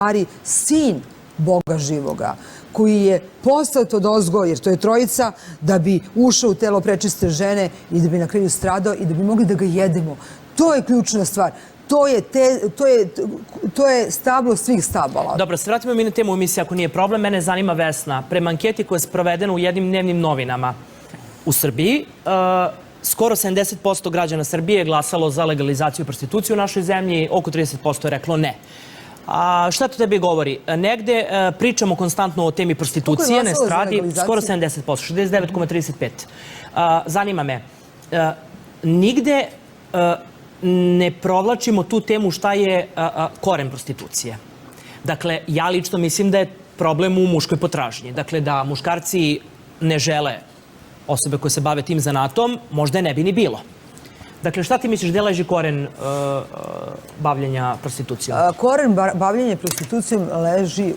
stvari sin Boga živoga, koji je poslat odozgo, jer to je trojica, da bi ušao u telo prečiste žene i da bi na kraju stradao i da bi mogli da ga jedemo. To je ključna stvar. To je stablo svih stabala. Dobro, se vratimo mi na temu emisije ako nije problem. Mene zanima Vesna. Prema anketi koja je sprovedena u jednim dnevnim novinama u Srbiji, skoro 70% građana Srbije je glasalo za legalizaciju prostitucije u našoj zemlji, oko 30% je reklo ne. A šta to tebi govori? Negde pričamo konstantno o temi prostitucije, ne stradi, skoro 70%, 69,35%. Zanima me, nigde ne provlačimo tu temu šta je koren prostitucije. Dakle, ja lično mislim da je problem u muškoj potražnji. Dakle, da muškarci ne žele osobe koje se bave tim zanatom, možda je ne bi ni bilo. Dakle, šta ti misliš, gde leži koren bavljenja prostitucijom? Koren bavljenja prostitucijom leži